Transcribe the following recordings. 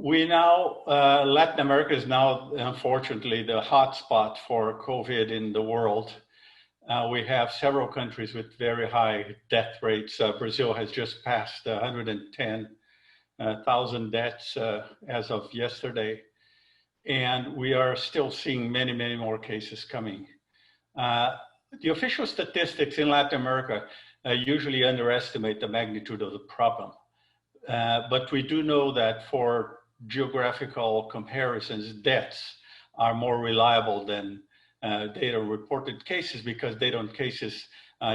we now, Latin America is now, unfortunately, the hotspot for COVID in the world. We have several countries with very high death rates. Brazil has just passed 110,000 deaths as of yesterday. And we are still seeing many, many more cases coming. The official statistics in Latin America usually underestimate the magnitude of the problem. But we do know that for geographical comparisons, deaths are more reliable than data reported cases, because data cases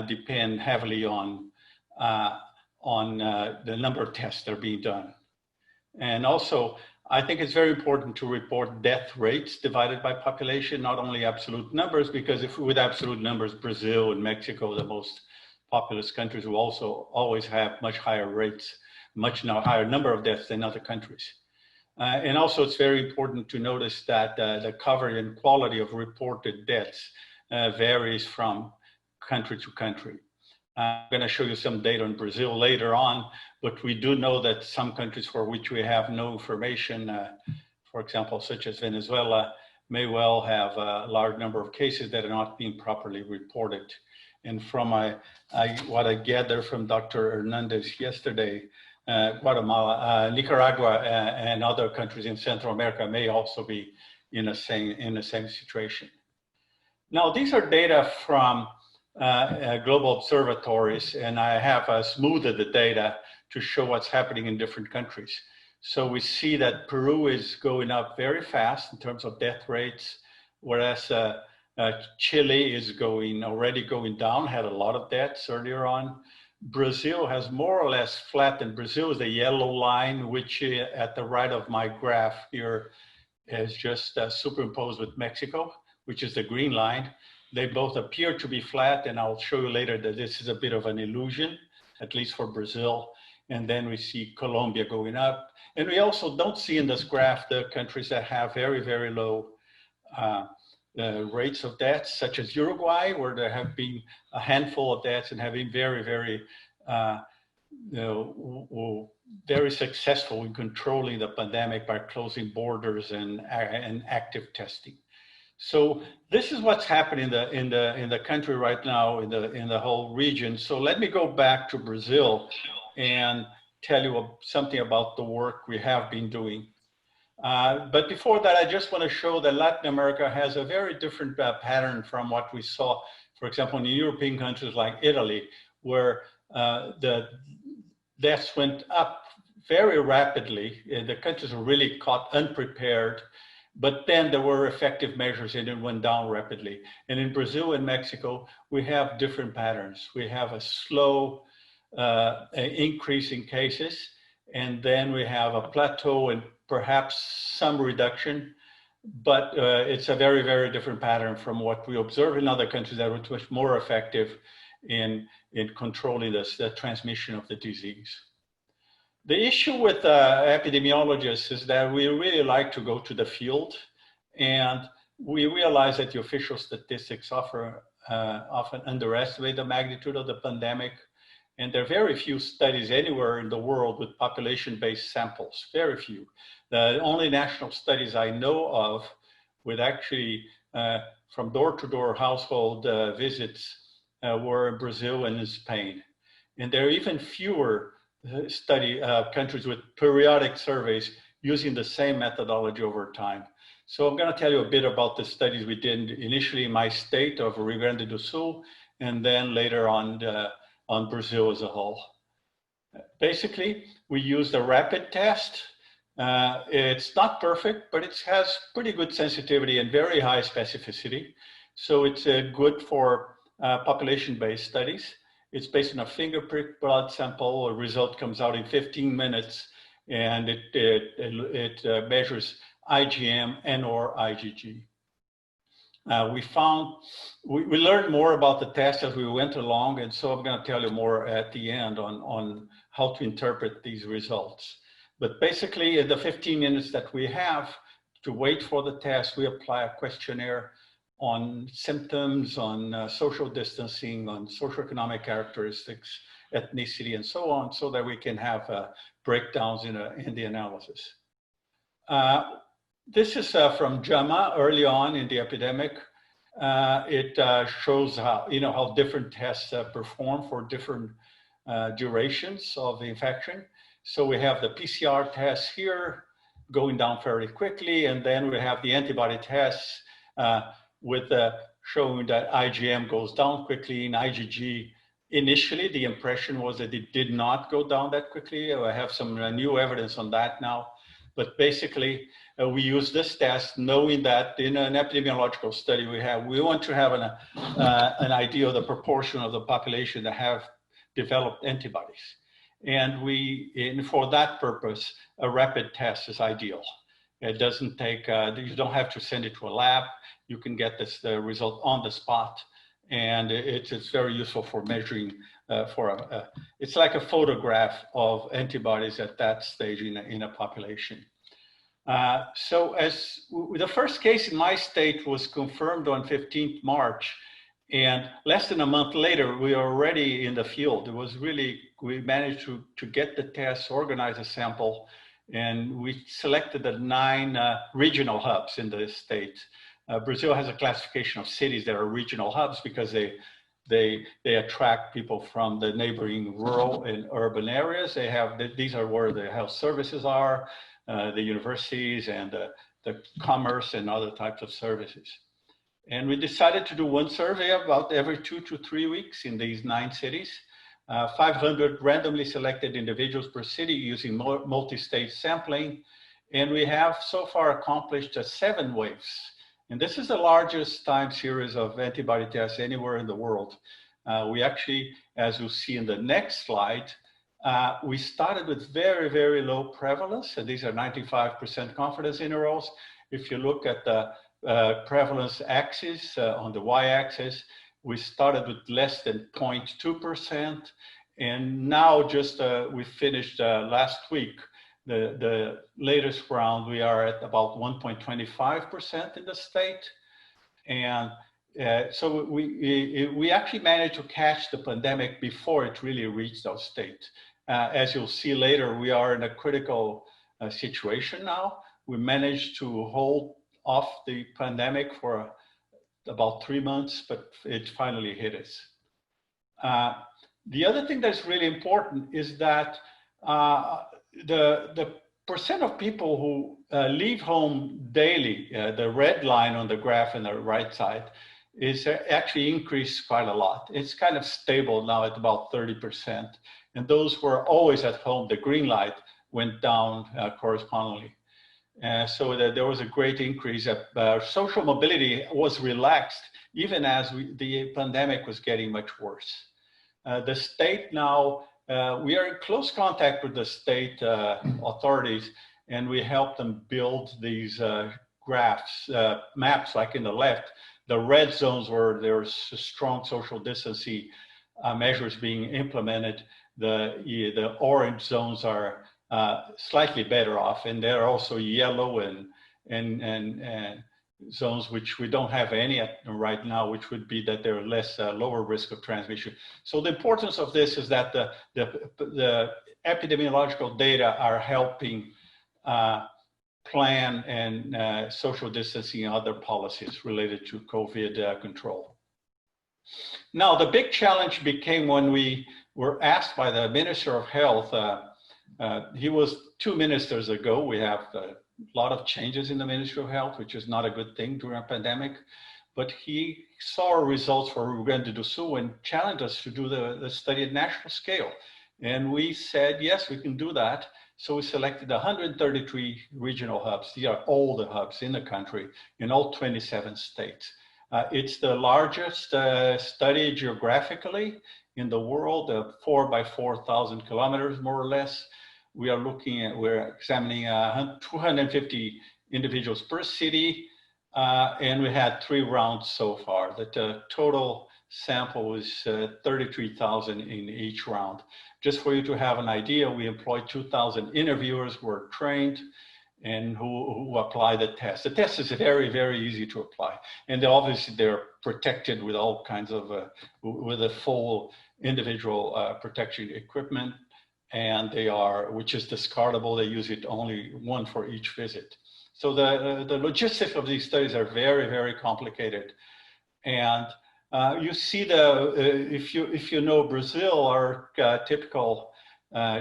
depend heavily on the number of tests that are being done. And also, I think it's very important to report death rates divided by population, not only absolute numbers, because if with absolute numbers, Brazil and Mexico, the most populous countries, will also always have much higher rates, much higher number of deaths than other countries. And also, it's very important to notice that the coverage and quality of reported deaths varies from country to country. I'm going to show you some data on Brazil later on, but we do know that some countries for which we have no information, for example, such as Venezuela, may well have a large number of cases that are not being properly reported. And from what I gathered from Dr. Hernandez yesterday, Guatemala, Nicaragua, and other countries in Central America may also be in the same situation. Now, these are data from global observatories, and I have smoothed the data to show what's happening in different countries. So we see that Peru is going up very fast in terms of death rates, whereas Chile is already going down, had a lot of deaths earlier on. Brazil has more or less flattened. Brazil is the yellow line, which at the right of my graph here is just superimposed with Mexico, which is the green line. They both appear to be flat, and I'll show you later that this is a bit of an illusion, at least for Brazil. And then we see Colombia going up. And we also don't see in this graph the countries that have very, very low rates of deaths, such as Uruguay, where there have been a handful of deaths and have been very, very, very successful in controlling the pandemic by closing borders and active testing. So this is what's happening in the country right now, in the whole region. So let me go back to Brazil and tell you something about the work we have been doing. But before that, I just want to show that Latin America has a very different pattern from what we saw, for example, in European countries like Italy, where the deaths went up very rapidly. The countries were really caught unprepared. But then there were effective measures and it went down rapidly. And in Brazil and Mexico, we have different patterns. We have a slow increase in cases, and then we have a plateau and perhaps some reduction. But it's a very, very different pattern from what we observe in other countries that were much more effective in controlling the transmission of the disease. The issue with epidemiologists is that we really like to go to the field, and we realize that the official statistics often underestimate the magnitude of the pandemic, and there are very few studies anywhere in the world with population-based samples, very few. The only national studies I know of with actually from door-to-door household visits were in Brazil and in Spain. And there are even fewer countries with periodic surveys using the same methodology over time. So I'm going to tell you a bit about the studies we did initially in my state of Rio Grande do Sul, and then later on Brazil as a whole. Basically, we used a rapid test. It's not perfect, but it has pretty good sensitivity and very high specificity. So it's good for population-based studies. It's based on a finger prick blood sample. A result comes out in 15 minutes, and it measures IgM and/or IgG. We learned more about the test as we went along, and so I'm going to tell you more at the end on how to interpret these results. But basically, in the 15 minutes that we have to wait for the test, we apply a questionnaire on symptoms, on social distancing, on socioeconomic characteristics, ethnicity, and so on, so that we can have breakdowns in the analysis. This is from JAMA early on in the epidemic. It shows how different tests perform for different durations of the infection. So we have the PCR tests here going down fairly quickly, and then we have the antibody tests with showing that IgM goes down quickly. In IgG, initially the impression was that it did not go down that quickly. I have some new evidence on that now, but basically we use this test knowing that in an epidemiological study we want to have an idea of the proportion of the population that have developed antibodies. And for that purpose, a rapid test is ideal. It doesn't take, you don't have to send it to a lab. You can get the result on the spot. And it's very useful for measuring, it's like a photograph of antibodies at that stage in a population. So as the first case in my state was confirmed on 15th March, and less than a month later, we were already in the field. It was really, we managed to get the tests, organize a sample, and we selected the 9 regional hubs in the state. Brazil has a classification of cities that are regional hubs because they attract people from the neighboring rural and urban areas. These are where the health services are, the universities and the commerce and other types of services. And we decided to do one survey about every 2 to 3 weeks in these 9 cities. 500 randomly selected individuals per city using multi-stage sampling. And we have so far accomplished 7 waves. And this is the largest time series of antibody tests anywhere in the world. We actually, as you'll see in the next slide, we started with very, very low prevalence. And these are 95% confidence intervals. If you look at the prevalence axis on the y-axis, we started with less than 0.2%, and now just we finished last week the latest round. We are at about 1.25% in the state, and so we actually managed to catch the pandemic before it really reached our state. As you'll see later, we are in a critical situation now. We managed to hold off the pandemic for about 3 months, but it finally hit us. The other thing that's really important is that the percent of people who leave home daily, the red line on the graph on the right side, is actually increased quite a lot. It's kind of stable now at about 30%. And those who are always at home, the green light went down correspondingly. So that there was a great increase. Social mobility was relaxed even as the pandemic was getting much worse. The state now, we are in close contact with the state authorities, and we help them build these graphs, maps like in the left, the red zones where there's strong social distancing measures being implemented. The orange zones are slightly better off, and there are also yellow and zones which we don't have any right now, which would be that they're lower risk of transmission. So the importance of this is that the epidemiological data are helping plan and social distancing and other policies related to COVID control. Now, the big challenge became when we were asked by the Minister of Health. He was 2 ministers ago. We have a lot of changes in the Ministry of Health, which is not a good thing during a pandemic. But he saw our results for Rio Grande do Sul and challenged us to do the study at national scale. And we said, yes, we can do that. So we selected 133 regional hubs. These are all the hubs in the country, in all 27 states. It's the largest study geographically in the world, 4 by 4,000 kilometers, more or less. We're examining 250 individuals per city, and we had 3 rounds so far. The total sample was 33,000 in each round. Just for you to have an idea, we employed 2,000 interviewers who were trained and who apply the test. The test is very, very easy to apply. And obviously they're protected with all kinds of, with a full individual protection equipment. and they are, which is discardable. They use it only one for each visit. So the logistics of these studies are very, very complicated. And you see if you know Brazil, our typical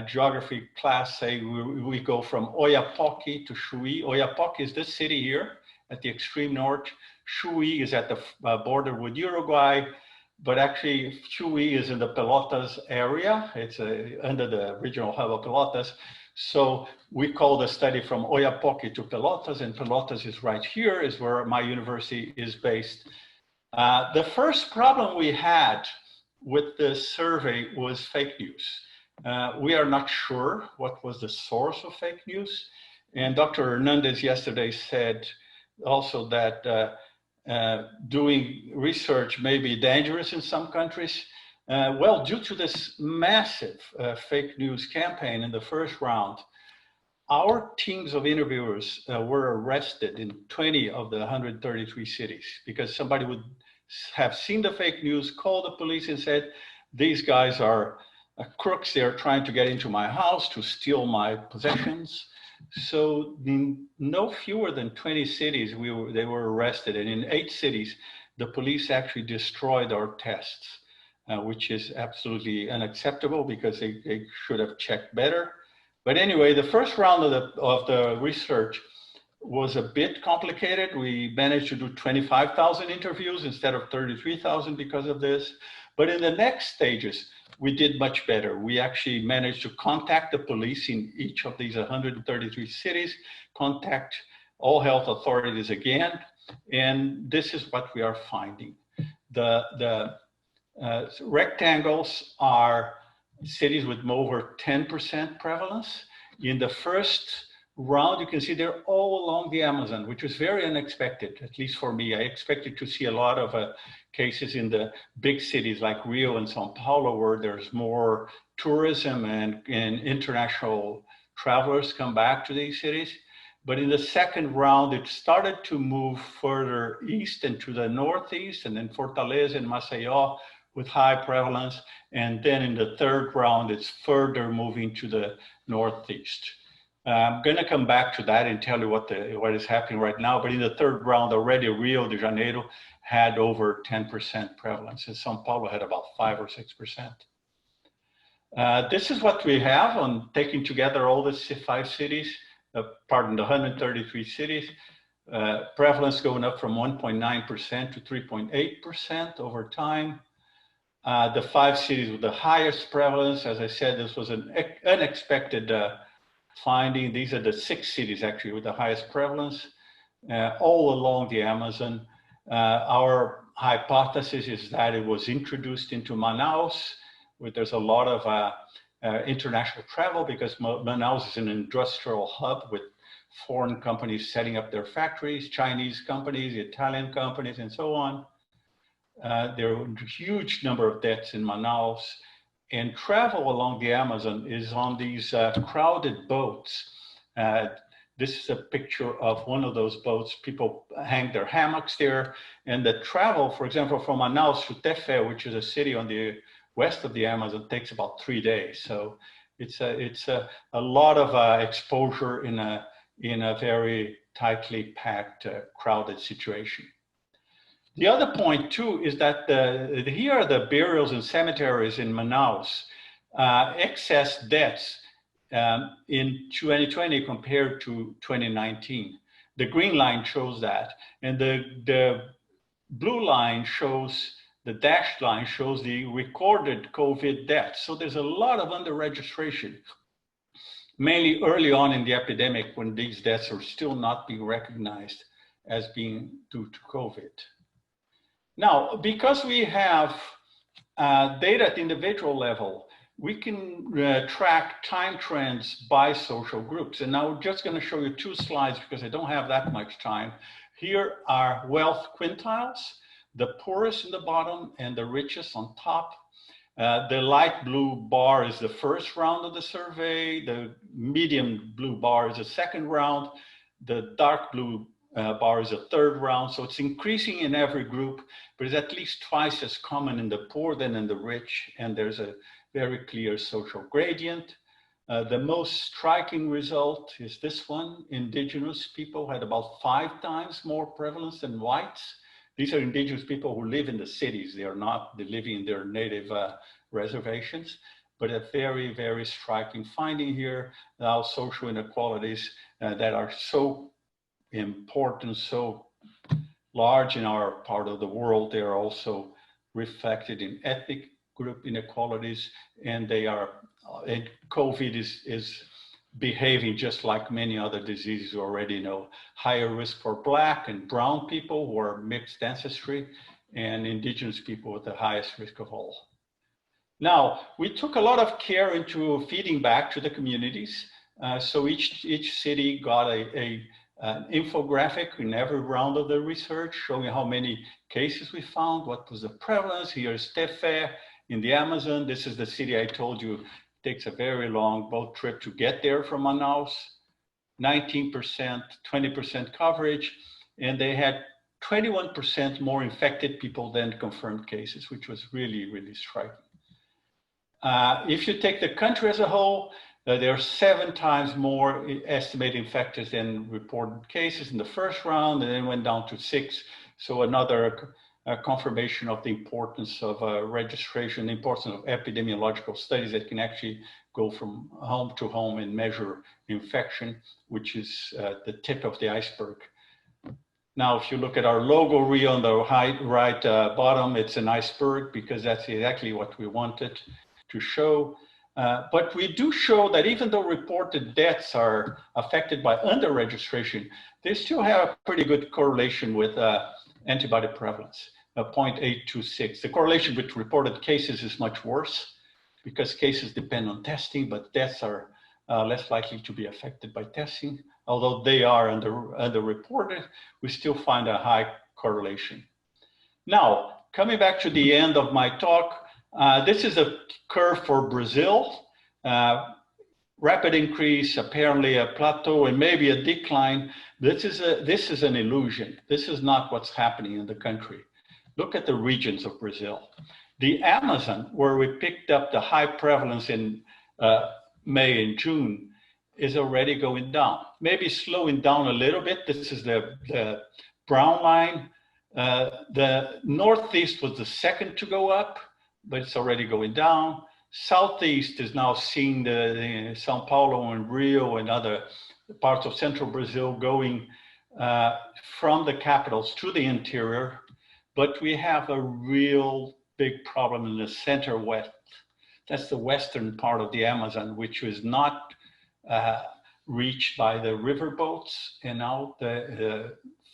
geography class, say we go from Oiapoque to Chuí. Oiapoque is this city here at the extreme north. Chuí is at the border with Uruguay, but actually Chuí is in the Pelotas area. It's under the regional hub of Pelotas. So we call the study from Oiapoque to Pelotas, and Pelotas is right here, is where my university is based. The first problem we had with this survey was fake news. We are not sure what was the source of fake news. And Dr. Hernandez yesterday said also that doing research may be dangerous in some countries. Well, due to this massive fake news campaign in the first round, our teams of interviewers were arrested in 20 of the 133 cities because somebody would have seen the fake news, called the police and said, these guys are crooks, they're trying to get into my house to steal my possessions. So in no fewer than 20 cities, they were arrested. And in 8 cities, the police actually destroyed our tests, which is absolutely unacceptable because they should have checked better. But anyway, the first round of the research was a bit complicated. We managed to do 25,000 interviews instead of 33,000 because of this. But in the next stages, we did much better. We actually managed to contact the police in each of these 133 cities, contact all health authorities again, and this is what we are finding. The rectangles are cities with over 10% prevalence. In the first round, you can see they're all along the Amazon, which was very unexpected, at least for me. I expected to see a lot of cases in the big cities like Rio and Sao Paulo, where there's more tourism and international travelers come back to these cities. But in the second round, it started to move further east and to the northeast, and then Fortaleza and Maceió with high prevalence. And then in the third round, it's further moving to the northeast. I'm going to come back to that and tell you what is happening right now. But in the third round, already Rio de Janeiro had over 10% prevalence, and Sao Paulo had about 5 or 6%. This is what we have on taking together all the 5 cities, the 133 cities. Prevalence going up from 1.9% to 3.8% over time. The 5 cities with the highest prevalence, as I said, this was an unexpected finding. These are the 6 cities actually with the highest prevalence, all along the Amazon. Our hypothesis is that it was introduced into Manaus, where there's a lot of international travel because Manaus is an industrial hub with foreign companies setting up their factories, Chinese companies, Italian companies, and so on. There are a huge number of deaths in Manaus, and travel along the Amazon is on these crowded boats. This is a picture of one of those boats. People hang their hammocks there, and the travel, for example, from Manaus to Tefé, which is a city on the west of the Amazon, takes about 3 days. So it's a lot of exposure in a very tightly packed, crowded situation. The other point too is that here are the burials and cemeteries in Manaus. Excess deaths in 2020 compared to 2019. The green line shows that, and the blue line shows, the dashed line shows the recorded COVID deaths. So there's a lot of under-registration, mainly early on in the epidemic when these deaths are still not being recognized as being due to COVID. Now, because we have data at the individual level, we can track time trends by social groups. And now I'm just going to show you 2 slides because I don't have that much time. Here are wealth quintiles, the poorest in the bottom and the richest on top. The light blue bar is the first round of the survey. The medium blue bar is the second round. The dark blue bar is the third round. So it's increasing in every group, but it's at least twice as common in the poor than in the rich. And there's a very clear social gradient. The most striking result is this one. Indigenous people had about 5 times more prevalence than whites. These are indigenous people who live in the cities. They are not living in their native reservations, but a very, very striking finding here. Now, social inequalities that are so important, so large in our part of the world, they are also reflected in ethnic group inequalities, and they are, and COVID is behaving just like many other diseases you already know. Higher risk for Black and brown people who are mixed ancestry, and indigenous people with the highest risk of all. Now, we took a lot of care into feeding back to the communities. So each city got an infographic in every round of the research showing how many cases we found, what was the prevalence. Here is Tefe in the Amazon. This is the city I told you takes a very long boat trip to get there from Manaus. 19%, 20% coverage, and they had 21% more infected people than confirmed cases, which was really, really striking. If you take the country as a whole, there are 7 times more estimated infected than reported cases in the first round, and then went down to 6. So another confirmation of the importance of registration, the importance of epidemiological studies that can actually go from home to home and measure infection, which is the tip of the iceberg. Now, if you look at our logo reel on the right bottom, it's an iceberg because that's exactly what we wanted to show. But we do show that even though reported deaths are affected by under-registration, they still have a pretty good correlation with antibody prevalence, 0.826. The correlation with reported cases is much worse because cases depend on testing, but deaths are less likely to be affected by testing. Although they are underreported, we still find a high correlation. Now, coming back to the end of my talk, this is a curve for Brazil. Rapid increase, apparently a plateau, and maybe a decline. This is an illusion. This is not what's happening in the country. Look at the regions of Brazil. The Amazon, where we picked up the high prevalence in May and June, is already going down. Maybe slowing down a little bit. This is the brown line. The Northeast was the second to go up, but it's already going down. Southeast is now seeing the Sao Paulo and Rio and other parts of central Brazil going from the capitals to the interior, but we have a real big problem in the center west. That's the western part of the Amazon, which was not reached by the riverboats, and now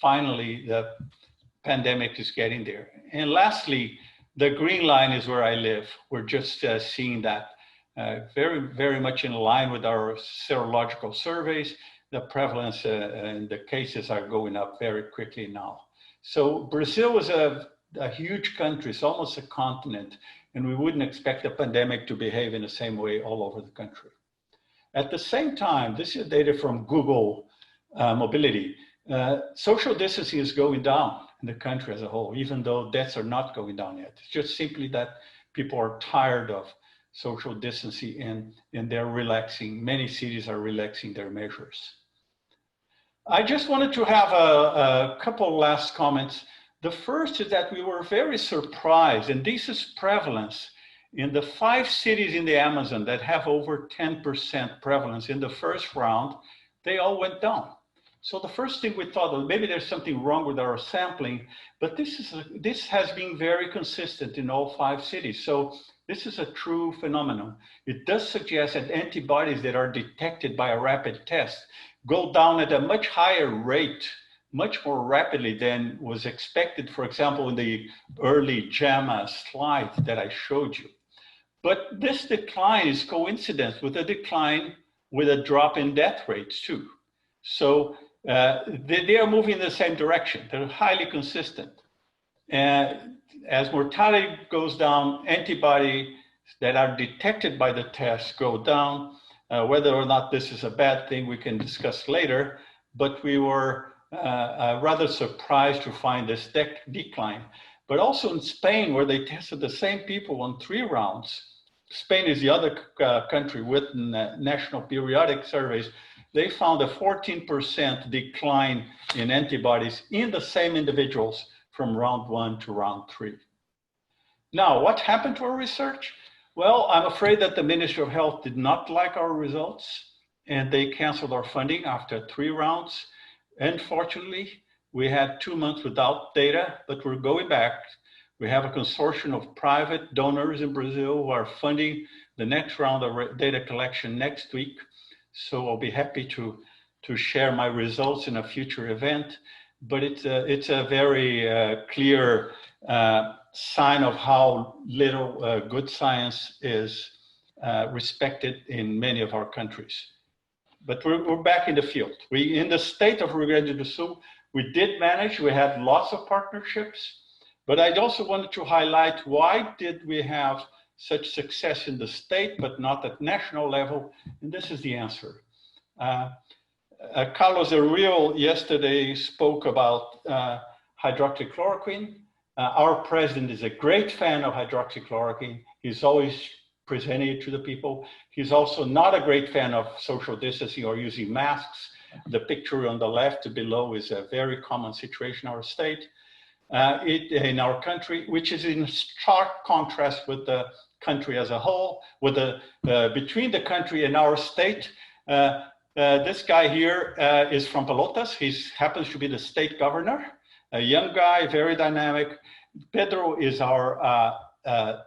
finally the pandemic is getting there. And lastly, the green line is where I live. We're just seeing that very, very much in line with our serological surveys. The prevalence and the cases are going up very quickly now. So Brazil is a huge country. It's almost a continent, and we wouldn't expect the pandemic to behave in the same way all over the country. At the same time, this is data from Google Mobility. Social distancing is going down in the country as a whole, even though deaths are not going down yet. It's just simply that people are tired of social distancing and they're relaxing. Many cities are relaxing their measures. I just wanted to have a couple last comments. The first is that we were very surprised, and this is prevalence. In the 5 cities in the Amazon that have over 10% prevalence in the first round, they all went down. So the first thing we thought, well, maybe there's something wrong with our sampling, but this has been very consistent in all 5 cities. So this is a true phenomenon. It does suggest that antibodies that are detected by a rapid test go down at a much higher rate, much more rapidly than was expected, for example, in the early JAMA slide that I showed you. But this decline is coincident with a decline with a drop in death rates too. So they are moving in the same direction. They're highly consistent. And as mortality goes down, antibodies that are detected by the test go down. Whether or not this is a bad thing, we can discuss later, but we were rather surprised to find this decline. But also in Spain, where they tested the same people on 3 rounds, Spain is the other country with national periodic surveys. They found a 14% decline in antibodies in the same individuals from round 1 to round 3. Now, what happened to our research? Well, I'm afraid that the Ministry of Health did not like our results, and they canceled our funding after 3 rounds. Unfortunately, we had 2 months without data, but we're going back. We have a consortium of private donors in Brazil who are funding the next round of data collection next week. So I'll be happy to share my results in a future event. But it's a very clear sign of how little good science is respected in many of our countries. But we're back in the field. In the state of Rio Grande do Sul, we did manage, we had lots of partnerships, but I also wanted to highlight why did we have such success in the state, but not at national level, and this is the answer. Carlos Ariel yesterday spoke about hydroxychloroquine. Our president is a great fan of hydroxychloroquine. He's always presenting it to the people. He's also not a great fan of social distancing or using masks. The picture on the left below is a very common situation in our state, in our country, which is in stark contrast with the country as a whole, with between the country and our state. This guy here is from Pelotas. He happens to be the state governor, a young guy, very dynamic. Pedro is our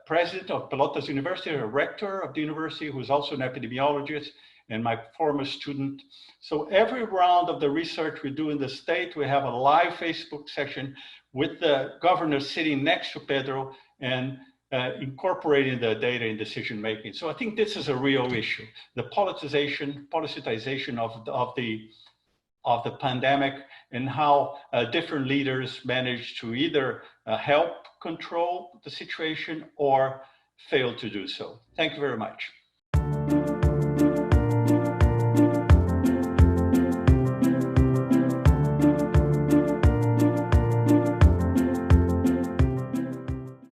president of Pelotas University, a rector of the university, who's also an epidemiologist and my former student. So every round of the research we do in the state, we have a live Facebook session with the governor sitting next to Pedro and incorporating the data in decision making. So I think this is a real issue. The politicization of the pandemic and how different leaders manage to either help control the situation or fail to do so. Thank you very much.